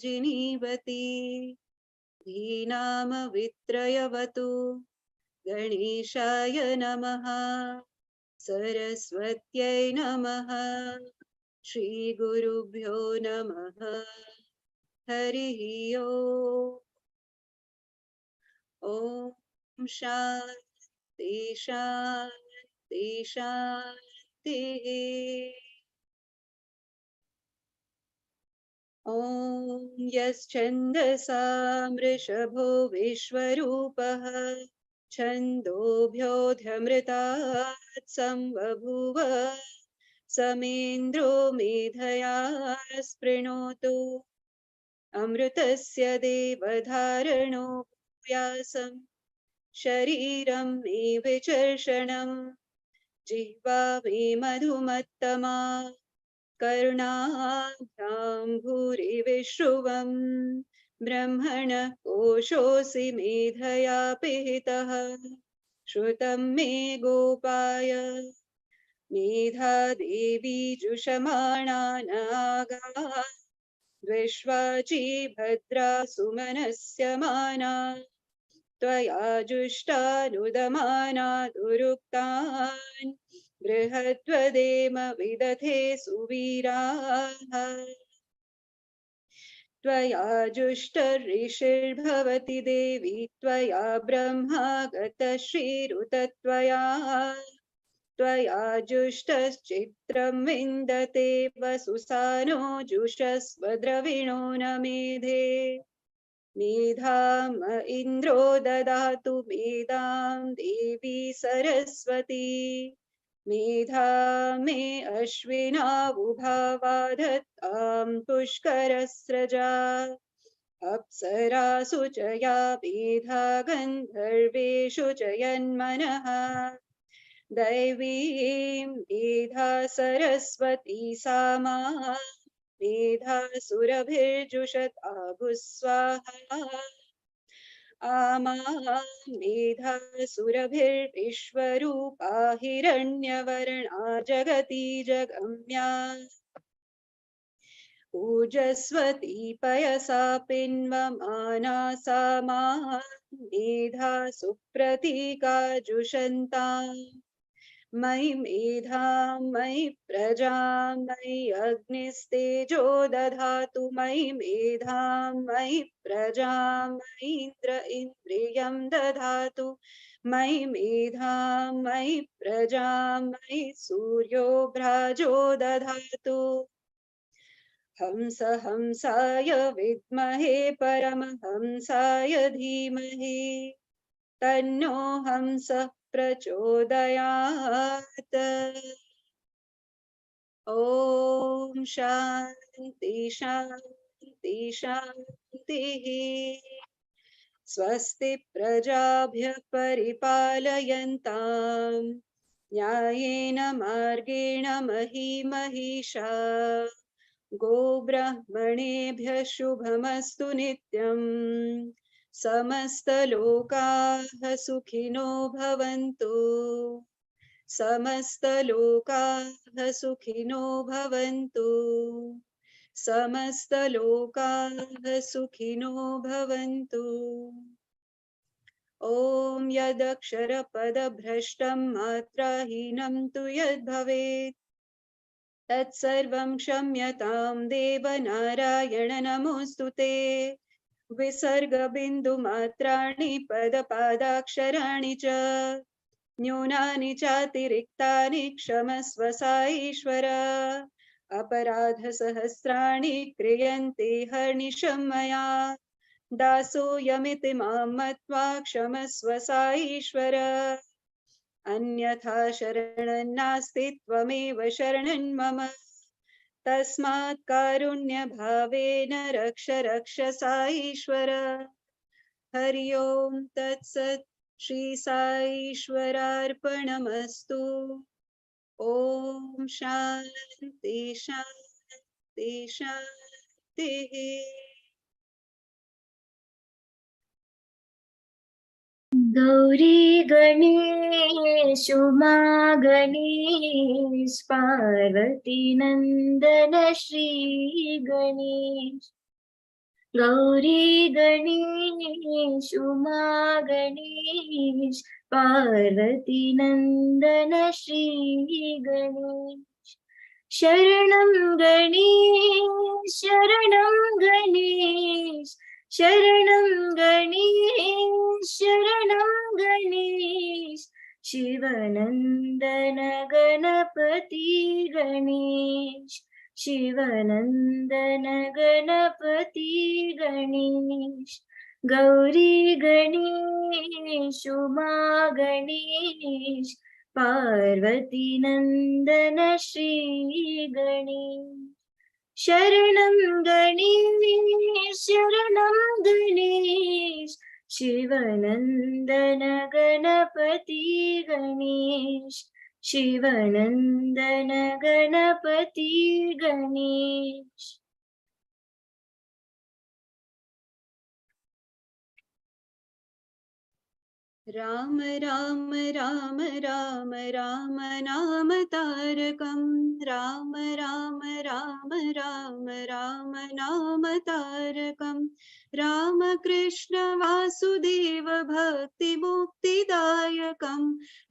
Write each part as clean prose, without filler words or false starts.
जीवति धीनामवित्रयवतु गणेशाय नमः सरस्वत्यै नमः श्रीगुरुभ्यो नमः हरिः ॐ शान्ति शान्ति शान्तिः ॐ यश्छन्दसा मृषभो विश्वरूपः छन्दोभ्योऽध्यमृतात् संबभूव समेन्द्रो मेधया स्पृणोतु अमृतस्य देवधारणो भूयासं शरीरं मे विचर्षणं जिह्वा मे मधुमत्तमा कर्णाभ्यां भूरि विश्रुवं ब्रह्मणः कोशोऽसि मेधया पिहितः श्रुतं मे गोपाय मेधा देवी जुषमाणा नागा विश्वाची भद्रा सुमनस्य माना त्वया जुष्टानुदमाना दुरुक्तान् बृहद्वदेम विदधे सुवीराः त्वया जुष्टऋषिर्भवति देवी त्वया ब्रह्मा गतश्रीरुतत्वया त्वया जुष्टश्चित्रं विन्दते वसुसानो जुषस्वद्रविणो न मेधे मेधाम इन्द्रो ददातु मेधां देवी सरस्वती मेधा मे अश्विनावुभावाधत्तां पुष्करस्रजा अप्सरासु च या मेधा गन्धर्वेषु च यन्मनः दैवीं मेधा सरस्वती सामा मेधा सुरभिर्जुषता भुस्वाहा आमा मेधा सुरभिर्विश्वरूपा हिरण्यवर्णा जगती जगम्या ऊजस्वती पयसा पिन्वमाना सामा मेधा सुप्रतीका जुषन्ताम् मयि मेधां मयि प्रजां मयि अग्निस्तेजो दधातु मयि मेधां मयि प्रजां मयीन्द्र इन्द्रियं दधातु मयि मेधां मयि प्रजां मयि सूर्यो भ्राजो दधातु हंस हंसाय विद्महे परमहंसाय धीमहि तन्नो हंसः प्रचोदयात् ॐ शान्ति शान्ति शान्तिः स्वस्ति प्रजाभ्यः परिपालयन्तां न्यायेन मार्गेण महीमहीषा गोब्राह्मणेभ्यः शुभमस्तु नित्यम् समस्तलोकाः सुखिनो भवन्तु समस्तलोकाः सुखिनो भवन्तु समस्तलोकाः सुखिनो भवन्तु ॐ यदक्षरपदभ्रष्टं मात्राहीनं तु यद्भवेत् तत्सर्वं क्षम्यतां देव नारायण नमोऽस्तु ते विसर्गबिन्दुमात्राणि पदपादाक्षराणि च न्यूनानि चातिरिक्तानि क्षमस्व साईश्वर अपराधसहस्राणि क्रियन्ते हर्निशं मया दासोऽयमिति मां मत्वा क्षमस्व साईश्वर अन्यथा शरणं नास्ति त्वमेव शरणं मम तस्मात् कारुण्यभावेन रक्ष रक्ष साईश्वर हरि ओम तत्सत् श्री साईश्वरार्पणमस्तु ओम शांति शांति शांतिः गौरी गणेश उमा गणेश पार्वती नंदन Shri Ganesh Gauri Ganesh, Uma Ganesh, Parvati Nandana Shri Ganesh. Sharanam Ganesh, Sharanam Ganesh, Sharanam Ganesh, Sharanam Ganesh. Shivanandana Ganapati Ganesh, Shivanandana Ganapati Ganesh. Gauri Ganesh, Uma Ganesh, Parvati Nandana Shri Ganesh. Sharanam Ganesh, Sharanam Ganesh, Shivanandana Ganapati Ganesh, Shivanandana Ganapati Ganesh. Ram Ram Ram Ram Ram नाम तारकं राम राम राम राम राम नाम तारकं राम कृष्ण वासुदेव भक्ति मुक्तिदायकं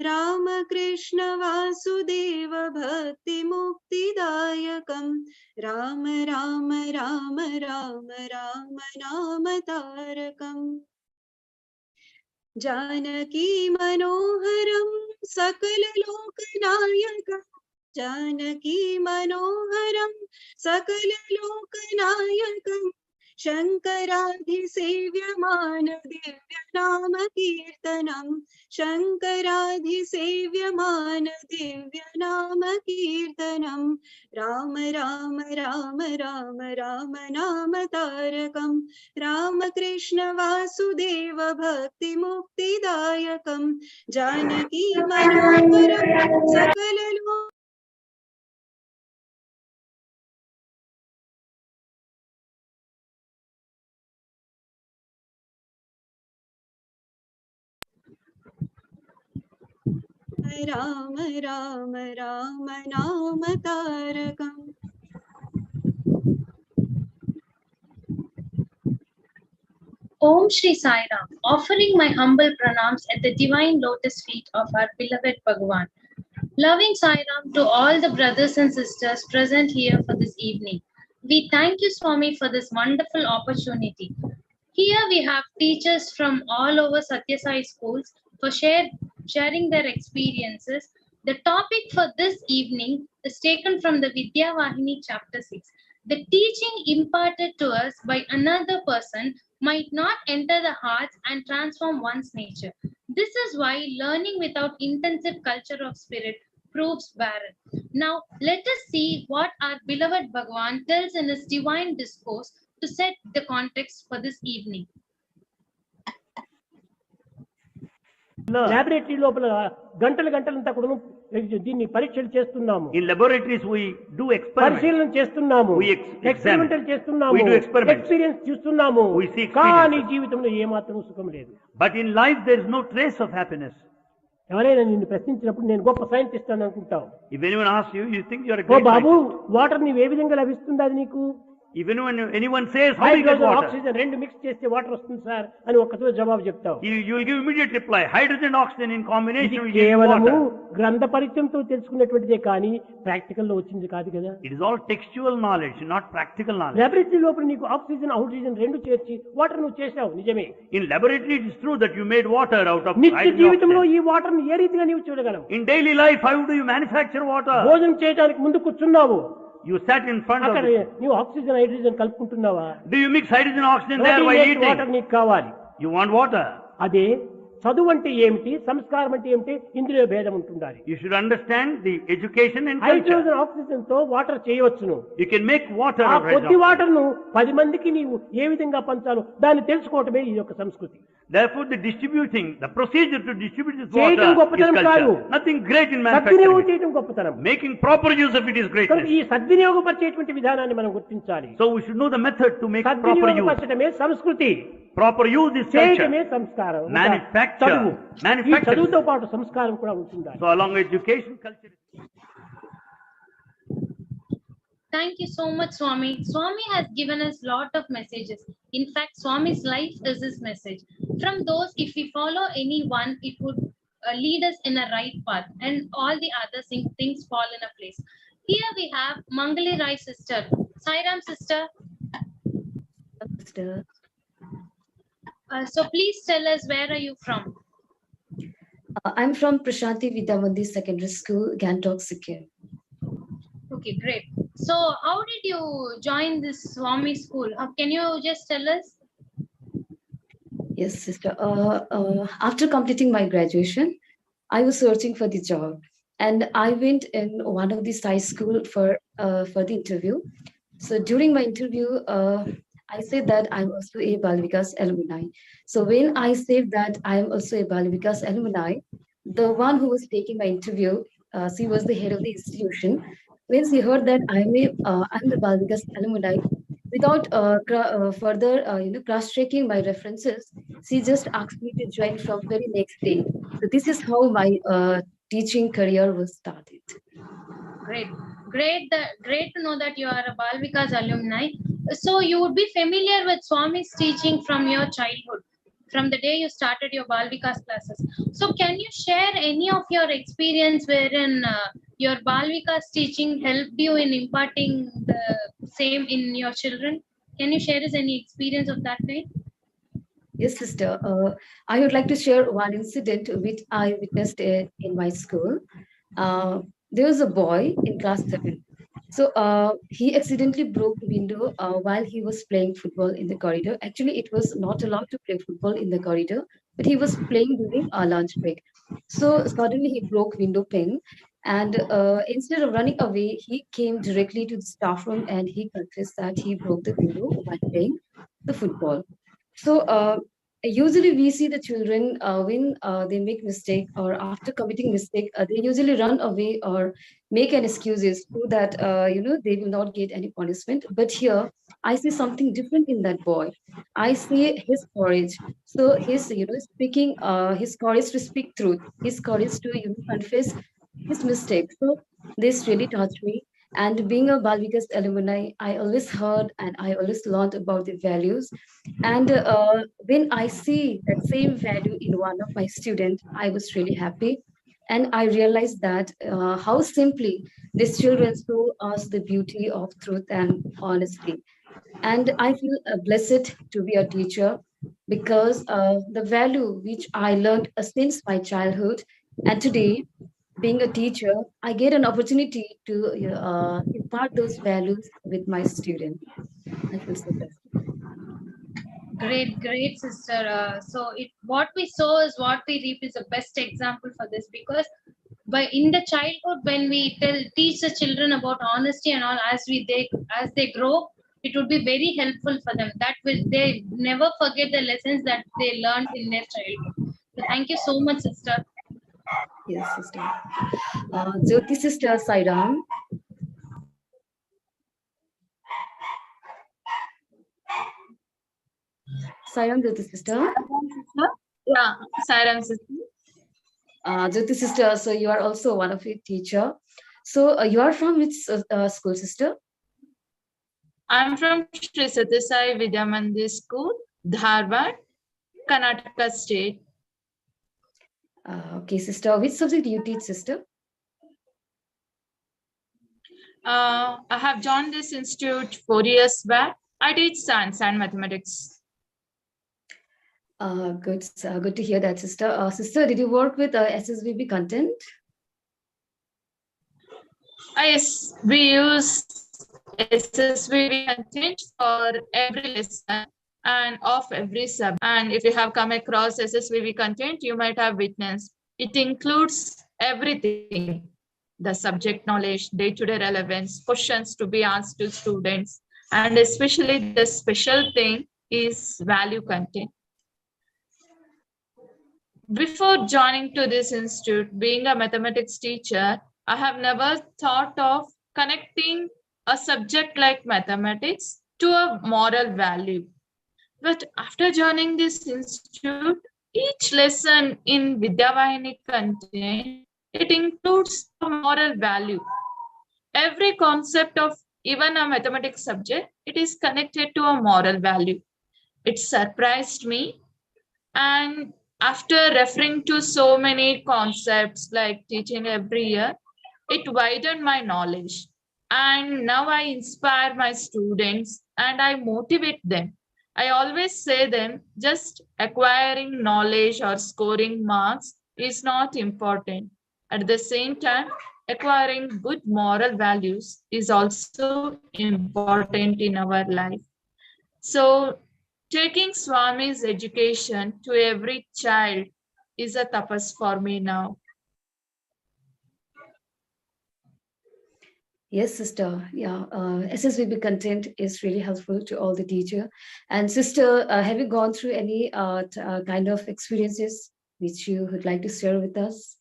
राम कृष्ण वासुदेव भक्ति मुक्तिदायकं राम राम राम राम राम नाम तारकम् जानकी मनोहरं सकल लोकनायकं जानकी मनोहरं सकल लोकनायकं शङ्कराधिसेव्यमान दिव्य नाम कीर्तनं शङ्कराधिसेव्यमान दिव्य नाम कीर्तनं राम राम राम राम राम नाम तारकं राम कृष्ण वासुदेव भक्ति मुक्तिदायकं जानकी मनोहरं सकल राम राम राम नाम तारकम् Om Shri Sai Ram, offering my humble pranams at the divine lotus feet of our beloved Bhagavan. Loving Sai Ram to all the brothers and sisters present here for this evening. We thank you, Swami, for this wonderful opportunity. Here we have teachers from all over Satya Sai schools for sharing their experiences. The topic for this evening is taken from the Vidya Vahini chapter 6. The teaching imparted to us by another person might not enter the hearts and transform one's nature. This is why learning without intensive culture of spirit proves barren. Now, let us see what our beloved Bhagavan tells in his divine discourse to set the context for this evening. Laboratory లోపల గంటలంతా కూడా దీన్ని పరీక్షలు చేస్తున్నాము. In laboratories we do experiments. పరిశీలన చేస్తున్నాము. Experimental చేస్తున్నాము. We do experiments. Experience చూస్తున్నాము. We see కానీ జీవితంలో ఏ మాత్రం సుఖం లేదు. But in life there is no trace of happiness. ఎవరైనా నిన్ను ప్రశ్నించినప్పుడు నేను గొప్ప సైంటిస్ట్ అని అనుకుంటావు. If anyone asks you, you think you are a ఓ great బాబు scientist. వాటర్ ని ఏ విధంగా లభిస్తుంది అది నీకు? Even when anyone says how you get hydrogen water, oxygen రెండు మిక్స్ చేస్తే వాటర్ వస్తుంది సార్ అని ఒక్కతో జవాబు చెప్తావు. you will give immediate reply. Hydrogen oxygen in combination ఇది will give కేవలము water. గ్రంథ పరిచయంతో తెలుసుకున్నటువంటిదే కానీ ప్రాక్టికల్ లో వచ్చింది కాదు కదా. It is all textual knowledge, not practical knowledge. Laboratory లోపల నీకు ఆక్సిజన్ ఆక్సిజన్ రెండు చేర్చి వాటర్ నువ్వు చేసావు నిజమే. In laboratory it is true that you made water out of నిత్య hydrogen జీవితంలో oxygen. ఈ వాటర్ ని ఏ రీతిగా నీవు చూడగలవు? In daily life how do you manufacture water? భోజనం చేయడానికి ముందు కూర్చున్నావు, You sat in front of అక్కడ it. నీవు ఆక్సిజన్ హైడ్రోజన్ కలుపుకుంటున్నావా? Do you mix hydrogen oxygen there while water eating? నీకు కావాలి. You want water. అదే చదువు అంటే ఏమిటి, సంస్కారం అంటే ఏమిటి, ఇందులో భేదం ఉంటుండాలి. You should understand the education and culture. Hydrogen oxygen తో వాటర్ చేయవచ్చును. You can make water ఆ out of కొద్ది hydrogen. వాటర్ ను 10 మందికి నీవు ఏ విధంగా పంచాలో దాన్ని తెలుసుకోవటమే ఈ యొక్క సంస్కృతి. Therefore, the procedure to distribute this చేయటం water is గొప్పతనం కాదు. culture. Nothing great in సద్వినియోగం manufacturing. చేయటం గొప్పతనం. Making proper use of it is కనుక greatness. ఈ సద్వినియోగపరిచేటువంటి విధానాన్ని మనం గుర్తించాలి. So we should know the method to make proper use. సద్వినియోగపరచడమే సంస్కృతి, Proper use is చేయటమే culture. సంస్కారం. Manufacture. చదువు. ఈ Manufacture. చదువుతో పాటు సంస్కారం కూడా ఉంటుండాలి. So along with education, culture. Thank you so much, Swami. Swami has given us lot of messages. In fact, Swami's life is his message. From those, if we follow any one, it would lead us in a right path, and all the other things fall in a place. Here we have Mangali Rai sister. Sairam sister. Sister. So please tell us, where are you from? I'm from Prashanti Vidyamandir Secondary School, Gangtok, Sikkim. Okay, great. So how did you join this Swami school? Can you just tell us? Yes, sister. After completing my graduation, I was searching for the job, and I went in one of the high school for the interview. So during my interview, I said that I'm also a Bal Vikas alumni. So when I said that I'm also a Bal Vikas alumni, the one who was taking my interview, she was the head of the institution. When she heard that I'm the Bal Vikas alumni, without further cross-checking my references, she just asked me to join from very next day. So this is how my teaching career was started. Great, great to know that you are a Bal Vikas alumni. So you would be familiar with Swami's teaching from your childhood, from the day you started your Bal Vikas classes. So can you share any of your experience wherein your Bal Vikas teaching helped you in imparting the same in your children? Can you share us any experience of that kind? Yes, sister. I would like to share one incident which I witnessed in my school. There was a boy in class 7. So he accidentally broke the window while he was playing football in the corridor. Actually, it was not allowed to play football in the corridor, but he was playing during a lunch break. So suddenly he broke window pane, and instead of running away, he came directly to the staff room and he confessed that he broke the window while playing the football. So usually we see the children when they make mistake or after committing mistake, they usually run away or make an excuses so that they will not get any punishment. But here I see something different in that boy. I see his courage. So his speaking, his courage to speak truth, his courage to confess his mistakes. So this really touched me. And being a Balvikas alumni, I always heard and I always learned about the values. And when I see that same value in one of my students, I was really happy. And I realized that how simply these children show us the beauty of truth and honesty. And I feel blessed to be a teacher because the value which I learned since my childhood and today, being a teacher, I get an opportunity to impart those values with my students. I feel so blessed. Great, sister. So what we sow is what we reap is the best example for this, because by in the childhood when we teach the children about honesty and all, as they grow, it would be very helpful for them. That will they never forget the lessons that they learned in their childhood. So thank you so much, sister. Yes, sister. Jyoti sister Sairam. Sairam Jyoti sister. Yeah, Saram sister. Jyoti sister, so you are also one of your teacher. So you are from which school, sister? I'm from Sri Satsang Vidyamandir School, Dharwad, Karnataka State. Okay, sister. Which subject do you teach, sister? I have joined this institute 4 years back. I teach science and mathematics. Good to hear that, sister. Sister, did you work with SSVV content? Yes, we use SSSVV content for every lesson and of every sub. And if you have come across SSSVV content, you might have witnessed. It includes everything: the subject knowledge, day-to-day relevance, questions to be asked to students, and especially the special thing is value content. Before joining to this institute, being a mathematics teacher, I have never thought of connecting a subject like mathematics to a moral value. But after joining this institute, each lesson in Vidyavahini content, it includes a moral value. Every concept of even a mathematics subject, it is connected to a moral value. It surprised me. And after referring to so many concepts like teaching every year, it widened my knowledge. And now I inspire my students and I motivate them. I always say them just acquiring knowledge or scoring marks is not important. At the same time, acquiring good moral values is also important in our life. So taking Swami's education to every child is a tapas for me now. Yes, sister. Yeah, SSVB content is really helpful to all the teacher. And sister, have you gone through any kind of experiences which you would like to share with us?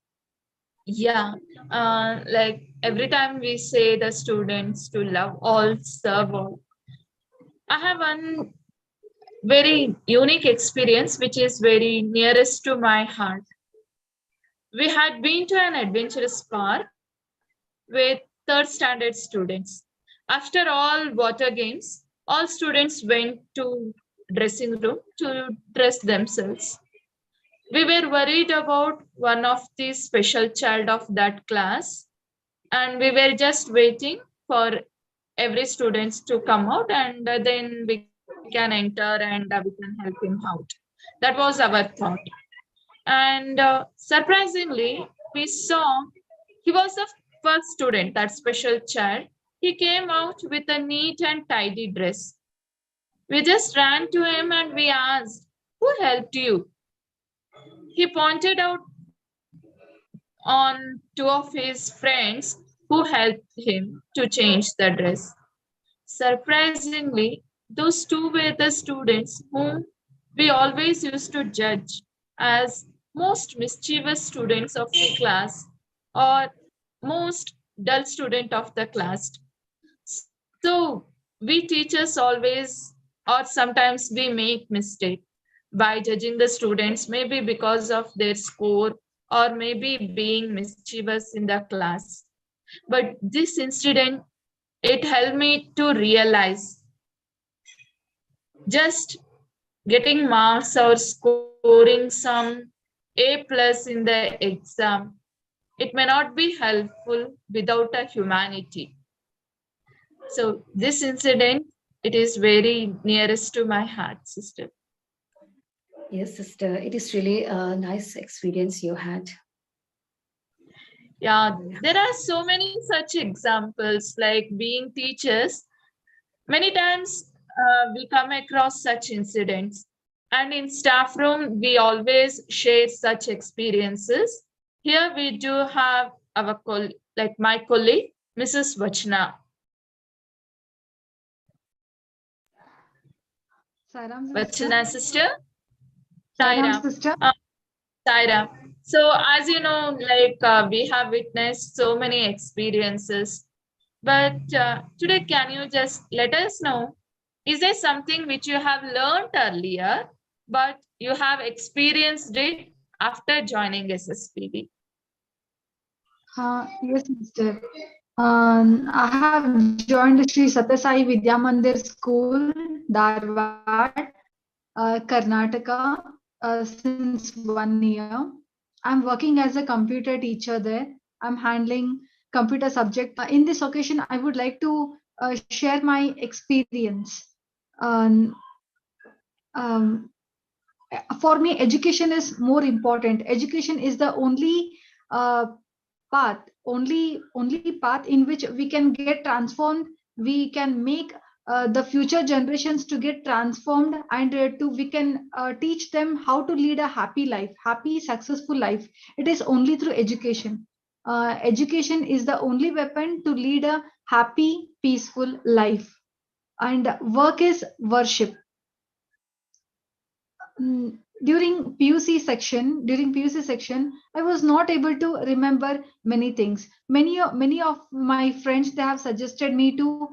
Yeah, like every time we say the students to love all, serve all. I have one very unique experience which is very nearest to my heart. We had been to an adventurous park with third standard students. After all water games, all students went to dressing room to dress themselves. We were worried about one of the special child of that class, and we were just waiting for every students to come out, and then we can enter and we can help him out. That was our thought. And surprisingly, we saw he was the first student, that special child. He came out with a neat and tidy dress. We just ran to him and we asked, "Who helped you?" He pointed out on two of his friends who helped him to change the dress. Surprisingly, those two were the students whom we always used to judge as most mischievous students of the class or most dull student of the class. So we teachers always or sometimes we make mistake by judging the students maybe because of their score or maybe being mischievous in the class. But this incident, it helped me to realize just getting marks or scoring some A plus in the exam, it may not be helpful without a humanity. So this incident, it is very nearest to my heart, sister. Yes, sister. It is really a nice experience you had. Yeah, there are so many such examples like being teachers. Many times we come across such incidents, and in staff room we always share such experiences. Here we do have our like my colleague, Mrs. Vachna. Sairam Vachna sister. Sairam Saira. sister. Saira. So as you know, like we have witnessed so many experiences. But today, can you just let us know, is there something which you have learned earlier, but you have experienced it after joining SSPB? Yes, sister. I have joined Sri Satyasai Vidya Mandir School, Dharwad, Karnataka, since 1 year. I'm working as a computer teacher there. I'm handling computer subject. In this occasion, I would like to share my experience. Um, um, for me, education is more important. Education is the only path, only path in which we can get transformed. We can make the future generations to get transformed, and to we can teach them how to lead a happy life, happy successful life. It is only through education. Education is the only weapon to lead a happy peaceful life, and work is worship. During PUC section, I was not able to remember many things. Many of my friends, they have suggested me to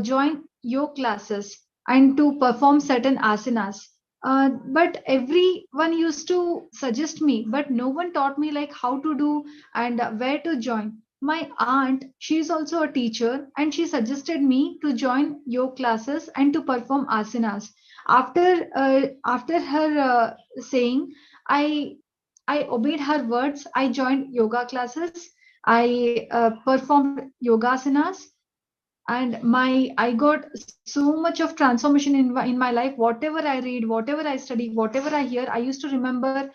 join yoga classes and to perform certain asanas. But everyone used to suggest me, but no one taught me like how to do and where to join. my aunt, she is also a teacher, and she suggested me to join yoga classes and to perform asanas. After her saying, I I obeyed her words. I joined yoga classes. I performed yogasanas, and I got so much of transformation in my life. Whatever I read, whatever I study, whatever I hear, I used to remember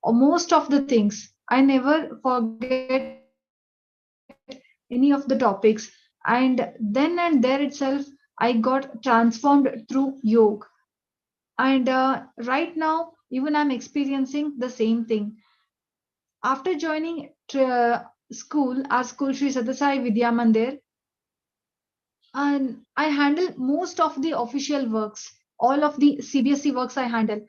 most of the things. I never forget any of the topics. And then and there itself, I got transformed through yoga. And right now, even I'm experiencing the same thing. After joining school, our school Sri Satyasai Vidya Mandir, and I handle most of the official works, all of the CBSE works I handle.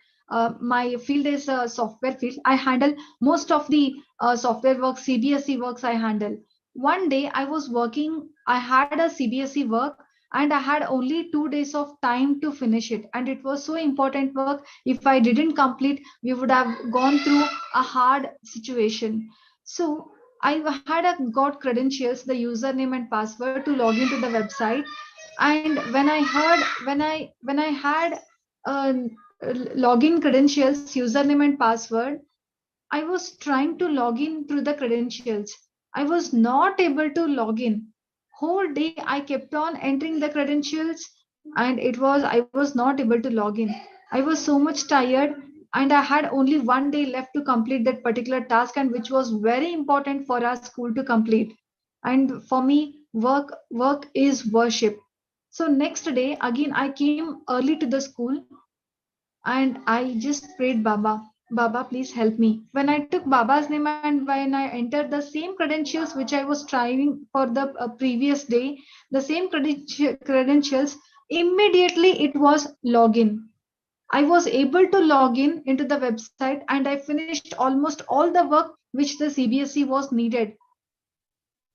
My field is software field. I handle most of the software work, CBSE works I handle. One day I was working, I had a CBSE work, and I had only 2 days of time to finish it. And it was so important work. If I didn't complete, we would have gone through a hard situation. So I had got credentials, the username and password to log into the website. And when I had uh, login credentials, username and password, I was trying to log in through the credentials. I was not able to log in. Whole day I kept on entering the credentials, and I was not able to log in. I was so much tired, and I had only one day left to complete that particular task, and which was very important for our school to complete. And for me, work is worship. So next day again I came early to the school, and I just prayed, Baba, Baba, please help me. When I took Baba's name and when I entered the same credentials which I was trying for the previous day, the same credentials, immediately it was login. I was able to log in into the website, and I finished almost all the work which the CBSE was needed.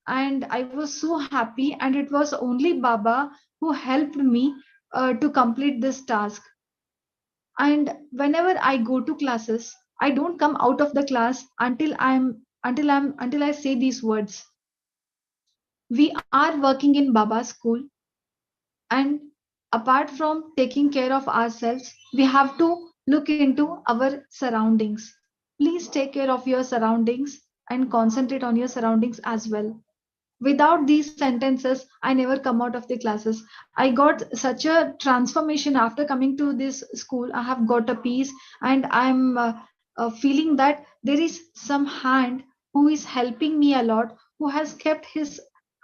And I was so happy, and it was only Baba who helped me to complete this task. And whenever I go to classes, I don't come out of the class until I say these words. We are working in Baba's school, and apart from taking care of ourselves, we have to look into our surroundings. Please take care of your surroundings and concentrate on your surroundings as well. Without these sentences, I never come out of the classes. I got such a transformation after coming to this school. I have got a peace, and I'm feeling that there is some hand who is helping me a lot, who has kept his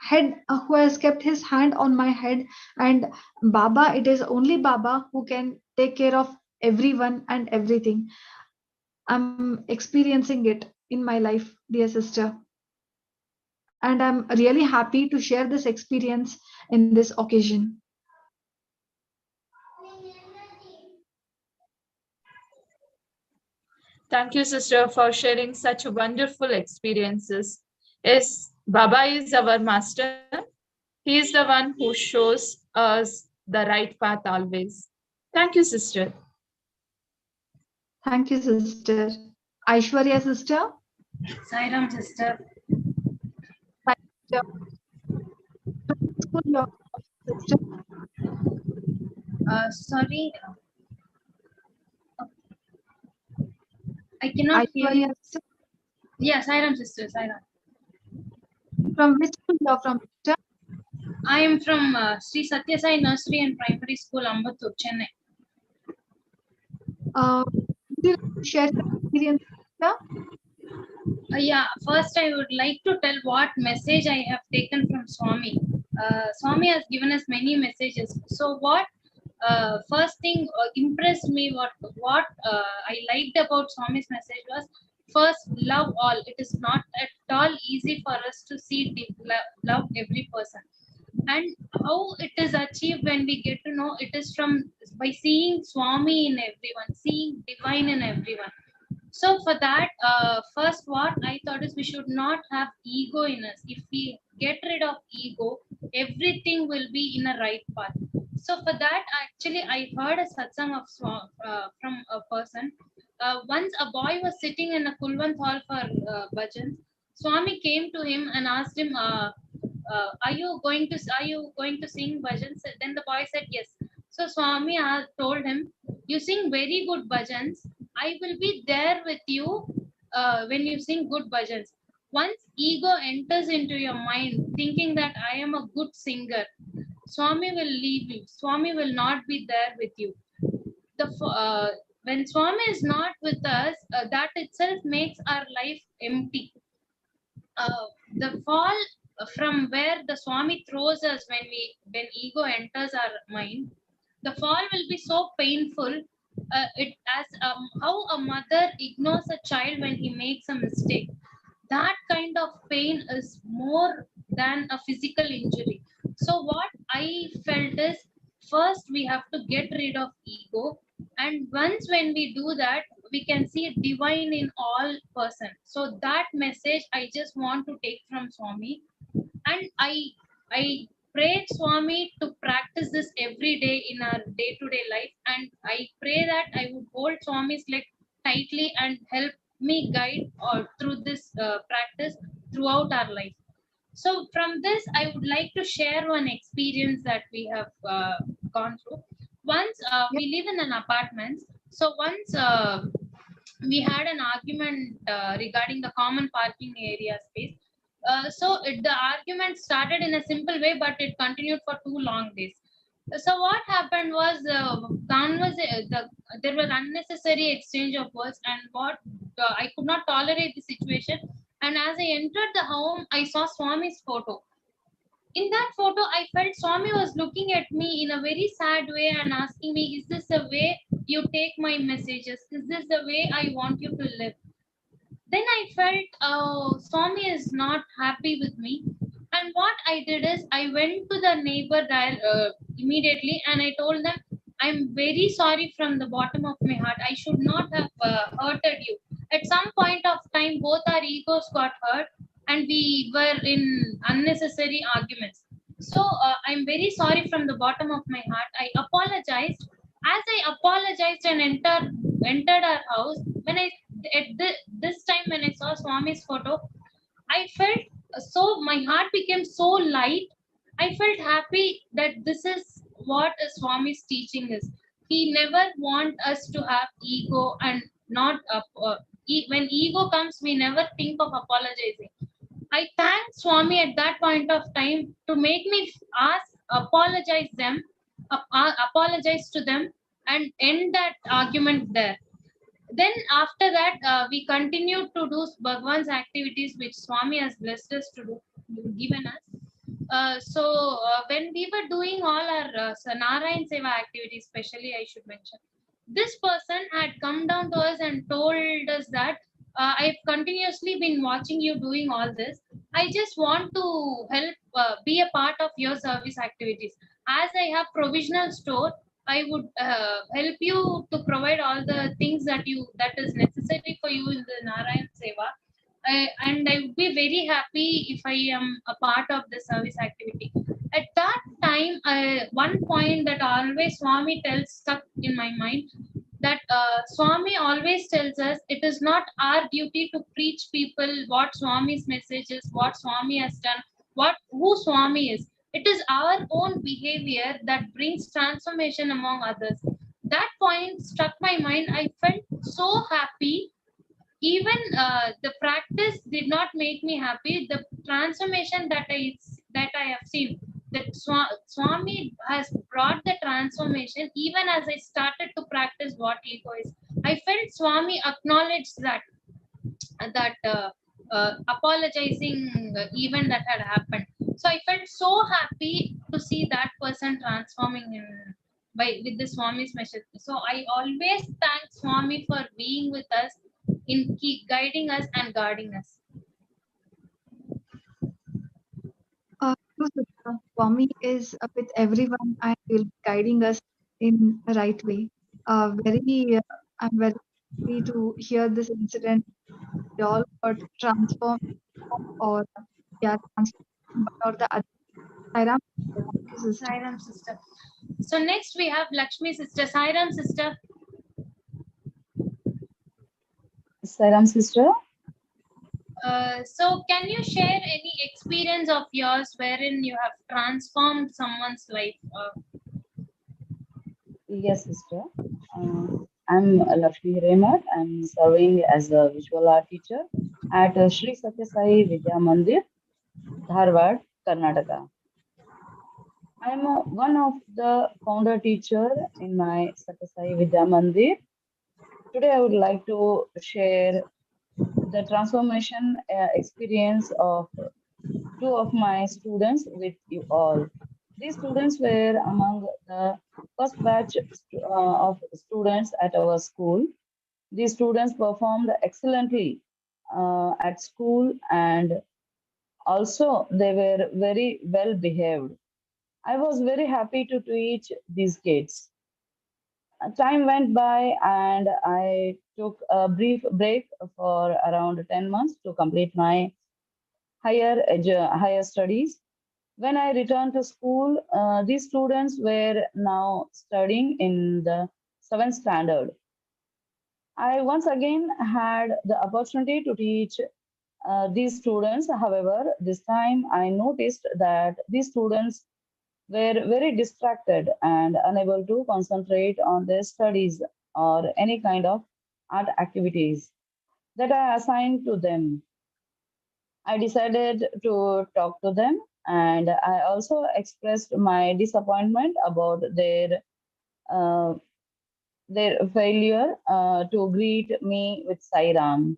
who has kept his hand on my head. And Baba, it is only Baba who can take care of everyone and everything. I'm experiencing it in my life, dear sister, and I'm really happy to share this experience in this occasion. Thank you, sister, for sharing such wonderful experiences. Yes, Baba is our master. He is the one who shows us the right path always. Thank you, sister. Thank you, sister. Aishwarya, sister. Sairam, sister. Sister. School, your sister. Sorry, I cannot hear you. Aishwarya, sister. Yeah, Sairam, sister, Sairam. From which school you're from, sister? I am from Sri Satya Sai Nursery and Primary School, Ambattur, Chennai. Would you like to share your experience, sister? Yeah, first I would like to tell what message I have taken from Swami. Swami has given us many messages. So what first thing impressed me, what I liked about Swami's message was, first, love all. It is not at all easy for us to see love every person. And how it is achieved when we get to know, it is from by seeing Swami in everyone, seeing divine in everyone. So for that, first what I thought is, we should not have ego in us. If we get rid of ego, everything will be in a right path. So for that, actually, I heard a satsang of from a person. Once a boy was sitting in a Kulwant hall for bhajans. Swami came to him and asked him, are you going to sing bhajans? Then the boy said yes. So Swami told him, you sing very good bhajans. I will be there with you when you sing good bhajans. Once ego enters into your mind thinking that I am a good singer, Swami will leave you. Swami will not be there with you. When Swami is not with us, that itself makes our life empty. The fall from where the Swami throws us when ego enters our mind, the fall will be so painful. It as how a mother ignores a child when he makes a mistake. That kind of pain is more than a physical injury. So what I felt is, first we have to get rid of ego, and once when we do that, we can see divine in all person. So that message I just want to take from Swami, and I prayed Swami to practice this every day in our day-to-day life, and I pray that I would hold Swami's leg tightly and help me guide or through this practice throughout our life. So from this, I would like to share one experience that we have gone through. Once we live in an apartment. So once we had an argument regarding the common parking area space. The argument started in a simple way, but it continued for 2 long days. So what happened was there was unnecessary exchange of words, and what I could not tolerate the situation. And as I entered the home, I saw Swami's photo. In that photo, I felt Swami was looking at me in a very sad way and asking me, is this the way you take my messages? Is this the way I want you to live? Then I felt, Swami is not happy with me. And what I did is, I went to the neighbor immediately and I told them, I'm very sorry from the bottom of my heart. I should not have hurted you. At some point of time, both our egos got hurt and we were in unnecessary arguments. So I'm very sorry from the bottom of my heart. I apologized. As I apologized and entered our house, when I this time when I saw Swami's photo, I felt my heart became so light. I felt happy that this is what a Swami's teaching is. He never want us to have ego and not when ego comes, we never think of apologizing. I thank Swami at that point of time to make me apologize to them and end that argument there. Then after that, we continued to do Bhagwan's activities which Swami has blessed us to do, given us. When we were doing all our Narayan Seva activities, especially I should mention, this person had come down to us and told us that I've continuously been watching you doing all this. I just want to help be a part of your service activities. As I have provisional store, I would help you to provide all the things that is necessary for you in the Narayan Seva. And I would be very happy if I am a part of the service activity. At that time, one point that always Swami tells stuck in my mind, that Swami always tells us it is not our duty to preach people what Swami's message is, what Swami has done, who Swami is. It is our own behavior that brings transformation among others. That point struck my mind. I felt so happy. Even the practice did not make me happy. The transformation that I have seen, that Swami has brought the transformation. Even as I started to practice what ego is, I felt Swami acknowledged that apologizing event that had happened. So I felt so happy to see that person transforming with the Swami's message. So I always thank Swami for being with us, in keep guiding us and guarding us. True, sister. Swami is with everyone and will be guiding us in the right way. I'm very happy to hear this incident. We all got transformed, or transformed or the other. Sairam, thank you, sister. Sairam sister. So next we have Lakshmi sister. Sairam sister. Saram sister. So, can you share any experience of yours wherein you have transformed someone's life? Yes, sister. Uh, I'm Lakshmi Hiremat. I'm serving as a visual art teacher at Sri Satya Sai Vidya Mandir, Dharwad, Karnataka. I'm one of the founder teacher in my Satya Sai Vidya Mandir. Today, I would like to share the transformation experience of two of my students with you all. These students were among the first batch of students at our school. These students performed excellently at school, and also they were very well behaved. I was very happy to teach these kids. Time went by, and I took a brief break for around 10 months to complete my higher studies. When I returned to school, these students were now studying in the seventh standard. I once again had the opportunity to teach these students. However, this time I noticed that these students were very distracted and unable to concentrate on their studies or any kind of art activities that I assigned to them. I decided to talk to them, and I also expressed my disappointment about uh, their failure to greet me with Sairam.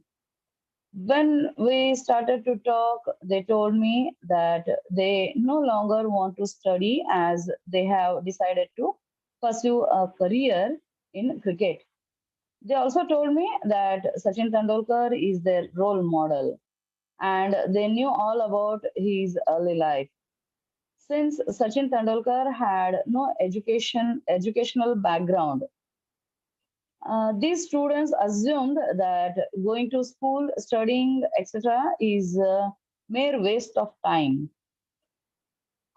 When we started to talk, they told me that they no longer want to study as they have decided to pursue a career in cricket. They also told me that Sachin Tendulkar is their role model, and they knew all about his early life. Since Sachin Tendulkar had no educational background, these students assumed that going to school, studying, etc., is a mere waste of time.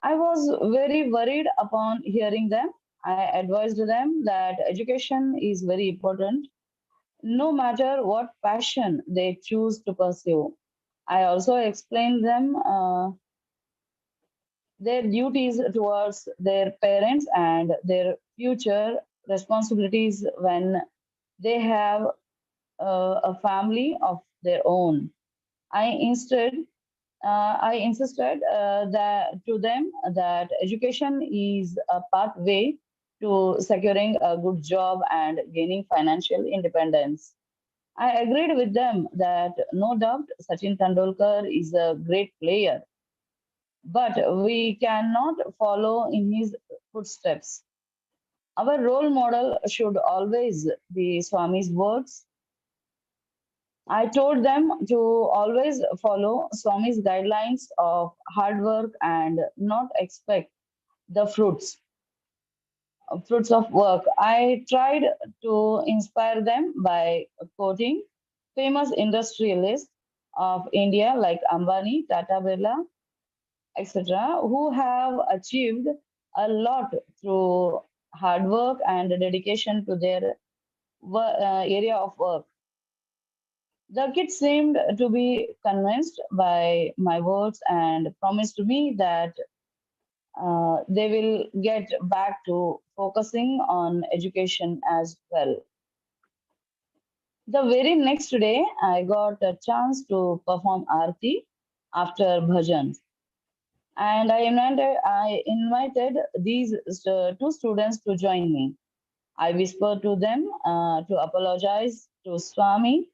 I was very worried upon hearing them. I advised them that education is very important, no matter what passion they choose to pursue. I also explained them their duties towards their parents and their future responsibilities when they have a family of their own. I instead I insisted that to them that education is a pathway to securing a good job and gaining financial independence. I agreed with them that no doubt Sachin Tendulkar is a great player, but we cannot follow in his footsteps. Our role model should always be Swami's words. I told them to always follow Swami's guidelines of hard work and not expect the fruits of work. I tried to inspire them by quoting famous industrialists of India like Ambani, Tata Birla, etc., who have achieved a lot through hard work and dedication to their area of work. The kids seemed to be convinced by my words and promised me that they will get back to focusing on education as well. The very next day, I got a chance to perform Aarti after bhajans, and I invited these two students to join me. I whispered to them to apologize to Swami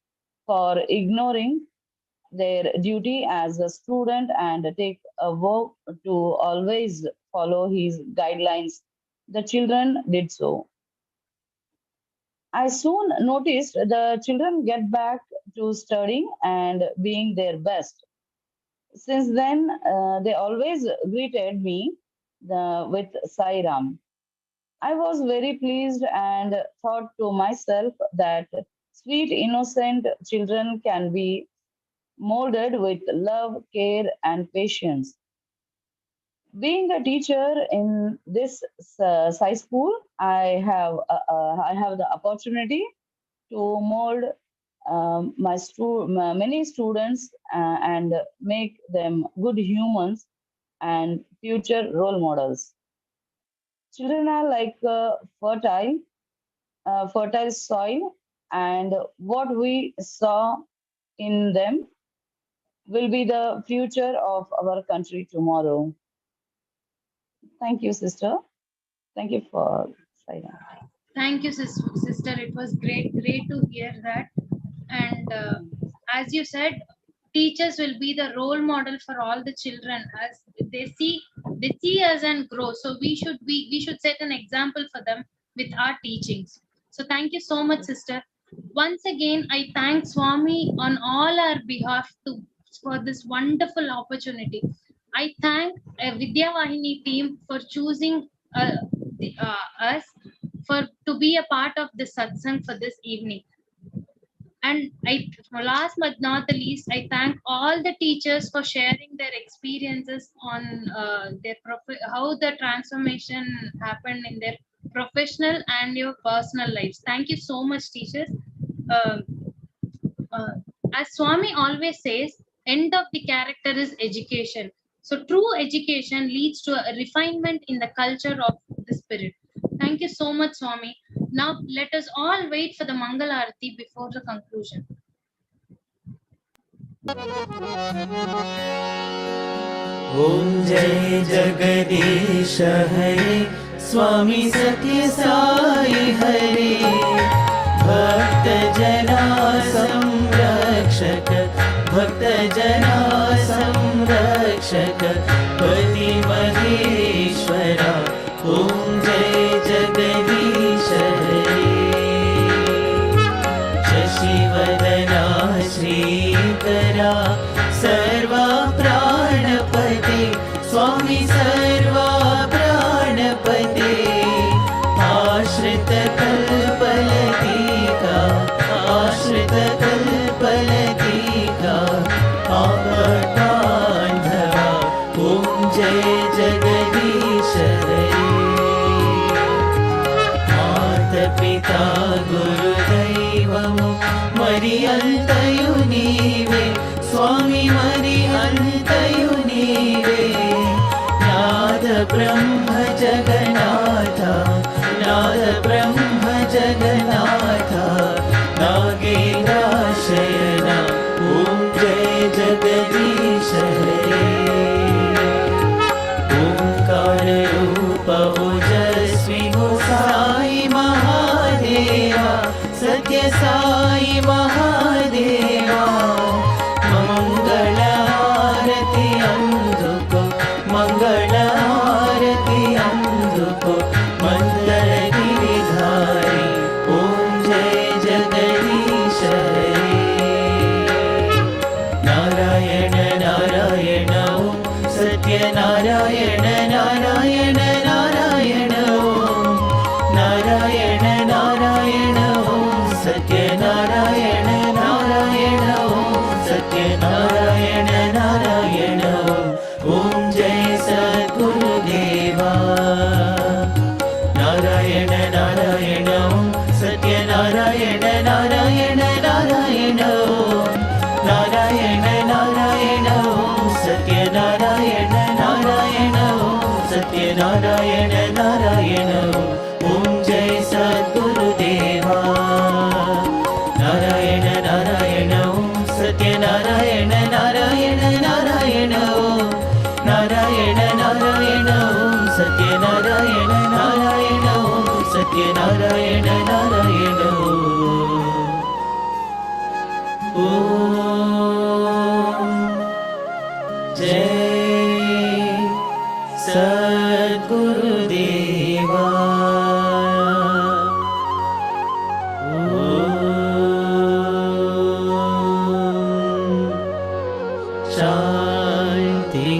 for ignoring their duty as a student and take a vow to always follow his guidelines. The children did so. I soon noticed the children get back to studying and being their best. Since then, they always greeted me with Sai Ram. I was very pleased and thought to myself that sweet, innocent children can be molded with love, care, and patience. Being a teacher in this Sai school, I have the opportunity to mold many students and make them good humans and future role models. Children are like fertile soil, and what we saw in them will be the future of our country tomorrow. Thank you, sister. Thank you for Saira. Thank you, sister. It was great to hear that. And as you said, teachers will be the role model for all the children as they see us and grow. So we should set an example for them with our teachings. So thank you so much, sister. Once again, I thank Swami on all our behalf for this wonderful opportunity. I thank Vidya Vahini team for choosing us to be a part of this satsang for this evening. And last but not the least, I thank all the teachers for sharing their experiences on how the transformation happened in their professional and your personal lives. Thank you so much, teachers. Uh, uh, as Swami always says, end of the character is education. So true education leads to a refinement in the culture of the spirit. Thank you so much, Swami. Now let us all wait for the Mangal Arati before the conclusion. Om Jai Jagadish Hare Swami Satya Sai Hare Bhakta Jana Samrakshak Bhakta Jana Samrakshak Pati Maheshwara Om Jai Jagadish Hare Shashivadana Shrikara Sarva Pranapati Swami Sarva Pranapati Ashrita Kalpalatika Ashrita Kalpalatika Avatandhava Om Jai Jagadish Hare Mata Pita Guru Daivamu Mari Antayu Neeve Swami Mari Antayu Neeve Nada Brahma Jagannatha Nada Brahma Jagannatha Nagendra Shayana Om Jai Jagadish Hare Omkara Rupa Ojasvi Sai Mahadeva Satya Sai Mahadeva Mangala Arati Anduko Mangala Arati Anduko Mandala Giridhari Om Jai Jagadish Hare Narayana Narayana Om Satya Narayana Narayana Narayana Om Narayana Narayana Om Satya Narayana Narayana Om Satya Narayana Narayana Om Jai Sadguru Deva Narayana Narayana Om Satya Narayana Narayana Narayana Om Narayana Narayana Om Satya Narayana Narayana Om Satya Narayana Narayana Om Jai Sadguru Deva Narayana Narayana Om Satya Narayana Narayana Narayana Om Narayana Narayana Om Satya Narayana Narayana Om Satya Narayana Narayana Om Jai Sadguru Deva Shanti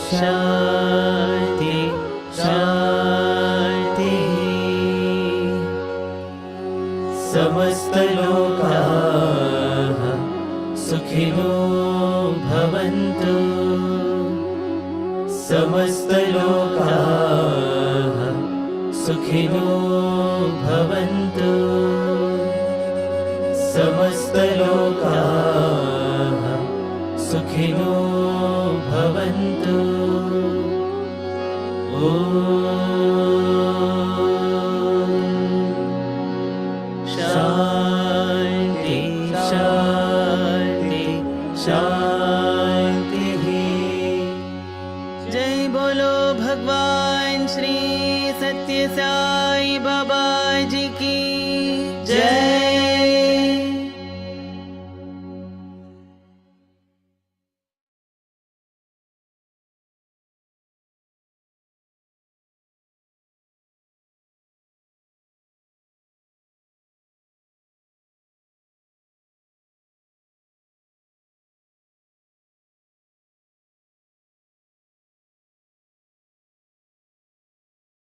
Shanti Shanti Samasta Lokaah Sukhino Bhavantu Samasta Lokaah Sukhino Bhavantu समस्तलोकाः सुखिनो भवन्तु। ॐ शान्ति शान्ति शान्तिः। जय बोलो भगवान श्री सत्य साई बाबा जी की।